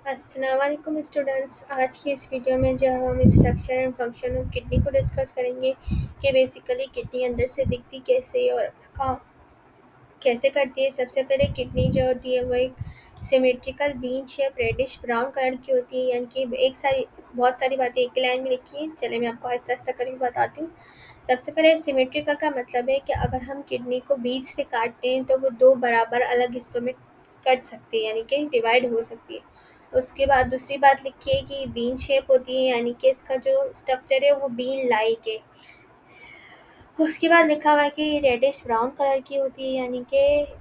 अस्सलाम वालेकुम स्टूडेंट्स। आज की इस वीडियो में जो हम structure and function of kidney को डिस्कस करेंगे कि बेसिकली किडनी अंदर से दिखती कैसे और काम कैसे करती है। सबसे पहले किडनी जो होती है वो एक symmetrical bean shape reddish brown colour की होती है, यानी कि एक सारी बहुत सारी बातें एक ही लाइन में लिखी हैं। चले मैं आपको आहिस्ता आहिस्ता करके बताती हूँ। सबसे पहले सिमेट्रिकल का मतलब है कि अगर हम किडनी को बीच से काटते हैं तो वो दो बराबर अलग हिस्सों में कट सकती है, यानी कि डिवाइड हो सकती है। उसके बाद दूसरी बात लिखी है कि बीन शेप होती है, यानी कि इसका जो स्ट्रक्चर है वो बीन लाइक है। उसके बाद लिखा हुआ है कि रेडिश ब्राउन कलर की होती है, यानी कि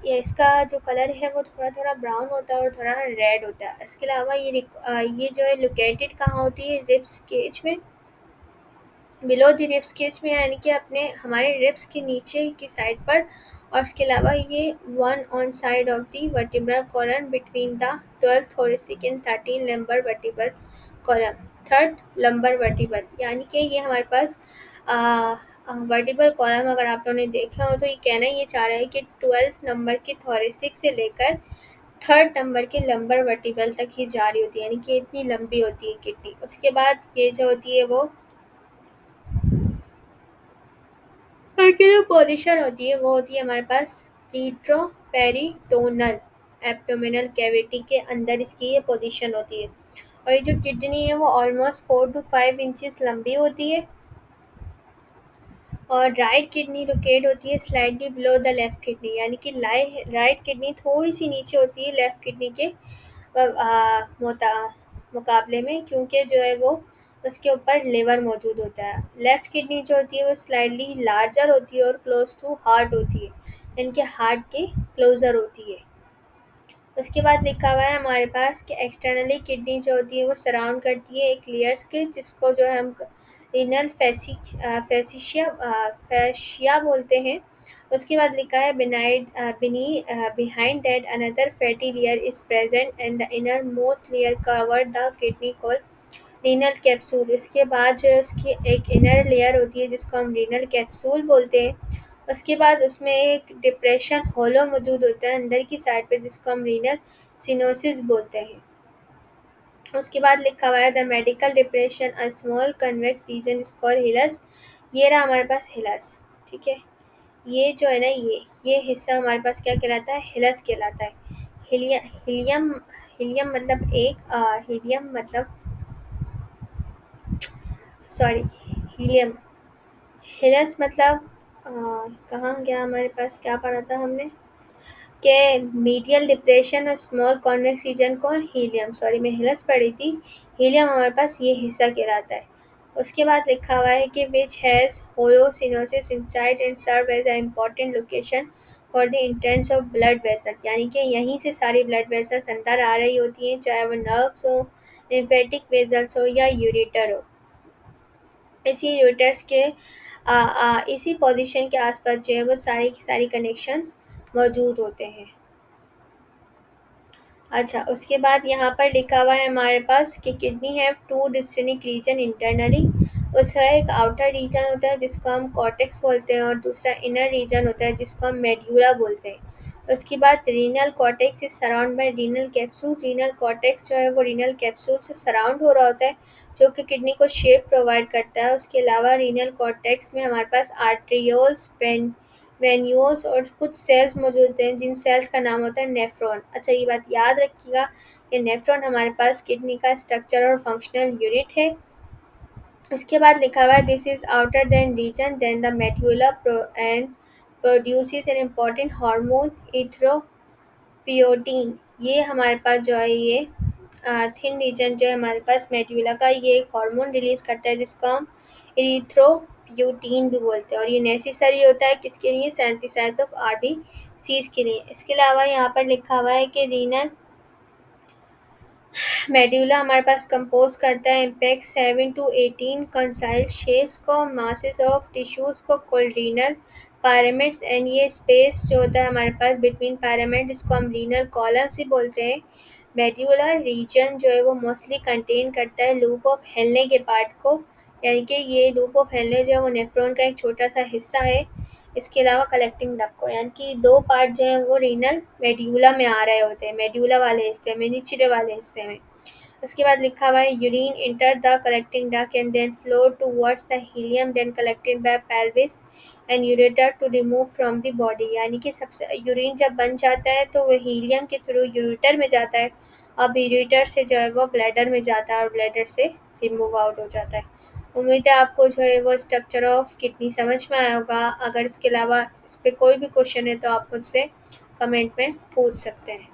ये इसका जो कलर है वो थोड़ा थोड़ा ब्राउन होता है और थोड़ा रेड होता है। इसके अलावा ये जो है लोकेटेड कहाँ होती है, रिब्स केज में, बिलो द रिब्स केज में, यानी कि अपने हमारे रिब्स के नीचे की साइड पर। और इसके अलावा ये one on side of the vertebral column between the 12th thoracic and 13 lumbar vertebral column, third lumbar vertebral, यानी कि ये हमारे पास वर्टिब्रल कॉलम अगर आप लोगों ने देखा हो तो ये कहना ये चाह रहा है कि 12th नंबर के थोरेसिक से लेकर थर्ड नंबर के लंबर वर्टिब्रल तक ही जा रही होती है, यानी कि इतनी लंबी होती है किडनी। उसके बाद ये जो होती है वो की जो पोजीशन होती है वो होती है हमारे पास रीट्रोपेरिटोनल एब्डोमिनल कैविटी के अंदर इसकी ये पोजीशन होती है। और ये जो किडनी है वो ऑलमोस्ट 4 to 5 इंचेस लंबी होती है। और राइट किडनी लोकेट होती है slightly below the left kidney, यानी कि राइट किडनी थोड़ी सी नीचे होती है लेफ्ट किडनी के मुकाबले में, क्योंकि जो है वो उसके ऊपर लिवर मौजूद होता है। लेफ्ट किडनी जो होती है वो स्लाइडली लार्जर होती है और क्लोज टू हार्ट होती है, यानी कि हार्ट के क्लोजर होती है। उसके बाद लिखा हुआ है हमारे पास कि एक्सटर्नली किडनी जो होती है वो सराउंड करती है एक लेयर्स के, जिसको जो है हम रीनल फैशिया बोलते हैं। उसके बाद लिखा है behind that another fatty layer is present and the inner most layer cover the kidney call renal capsule. इसके बाद जो है उसकी एक इनर लेयर होती है जिसको हम रीनल कैप्सूल बोलते हैं। उसके बाद उसमें एक डिप्रेशन होलो मौजूद होता है अंदर की साइड पे, जिसको हम रीनल सिनोसिस बोलते हैं। उसके बाद लिखा हुआ है the medical depression a small convex region is called hilus. ये रहा हमारे पास हिलस, ठीक है। ये जो है ना ये हिस्सा हमारे पास क्या कहलाता है, हिलस कहलाता है। हिलियम हिलियम मतलब हीलियम मतलब सॉरी हीलियम, हिलस मतलब कहाँ गया हमारे पास, क्या पढ़ा था हमने कि मीडियल डिप्रेशन और स्मॉल कॉन्वेक्स रीजन को हीलियम, सॉरी मैं हिलस पढ़ी थी। हीलियम हमारे पास ये हिस्सा कहलाता है। उसके बाद लिखा हुआ है कि which has holosinosis inside and serve as a important location for the entrance of blood vessel, यानी कि यहीं से सारी ब्लड वेसल्स अंदर आ रही होती हैं, चाहे वो नर्व्स हो, लिम्फेटिक वेसल्स हो या यूरेटर हो। इसी यूरेटर्स के इसी पोजीशन के आसपास जो है वो सारी की सारी कनेक्शंस मौजूद होते हैं। अच्छा, उसके बाद यहाँ पर लिखा हुआ है हमारे पास कि kidney have two distinct region internally. उसका एक आउटर रीजन होता है जिसको हम कॉर्टेक्स बोलते हैं और दूसरा इनर रीजन होता है जिसको हम मेड्यूला बोलते हैं। उसके बाद renal cortex is surround bye renal capsule. Renal cortex जो है वो रीनल कैप्सूल से सराउंड हो रहा होता है, जो कि किडनी को शेप प्रोवाइड करता है। उसके अलावा रीनल कॉर्टेक्स में हमारे पास आर्ट्रियोल्स, वेन्यूल्स और कुछ सेल्स मौजूद हैं जिन सेल्स का नाम होता है नेफ्रॉन। अच्छा, ये बात याद रखिएगा कि नेफ्रॉन हमारे पास किडनी का स्ट्रक्चर और फंक्शनल यूनिट है। उसके बाद लिखा हुआ है this is outer then region then the medulla and produces an important hormone erythropoietin. ये हमारे पास जो है ये थिन रीजन जो है हमारे पास मेड्यूला का, ये एक हार्मोन रिलीज करता है जिसको हम इरिथ्रोप्यूटीन भी बोलते हैं, और ये नेसेसरी होता है किसके लिए, सिंथेसाइज ऑफ आरबीसीज के लिए। इसके अलावा यहाँ पर लिखा हुआ है कि रीनल मेड्यूला हमारे पास कंपोज करता है इम्पैक्ट 7 to 18 कंसाइल शेल्स को, मासेस ऑफ टिश्यूज को कोल्ड रीनल पैरामिड्स एंड ये स्पेस जो होता है हमारे पास बिटवीन पैरामिड इसको हम रीनल कॉलम्स ही बोलते हैं। मेड्यूलर रीजन जो है वो मोस्टली कंटेन करता है लूप ऑफ हेलने के पार्ट को, यानी कि ये लूप ऑफ हेलने जो है वो नेफ्रॉन का एक छोटा सा हिस्सा है। इसके अलावा कलेक्टिंग डक्ट को, यानी कि दो पार्ट जो है वो रीनल मेड्यूला में आ रहे होते हैं, मेड्यूला वाले हिस्से में, निचले वाले हिस्से में। उसके बाद लिखा हुआ है urine enter the collecting duct and then flow towards the hilum then collected by pelvis and ureter to remove from the body. यानी कि सबसे यूरिन जब बन जाता है तो वो हीलियम के थ्रू यूरेटर में जाता है, अब यूरेटर से जो है वो ब्लैडर में जाता है और ब्लैडर से रिमूव आउट हो जाता है। उम्मीद है आपको जो है वो स्ट्रक्चर ऑफ किडनी समझ में आया होगा। अगर इसके अलावा इस पर कोई भी क्वेश्चन है तो आप मुझसे कमेंट में पूछ सकते हैं।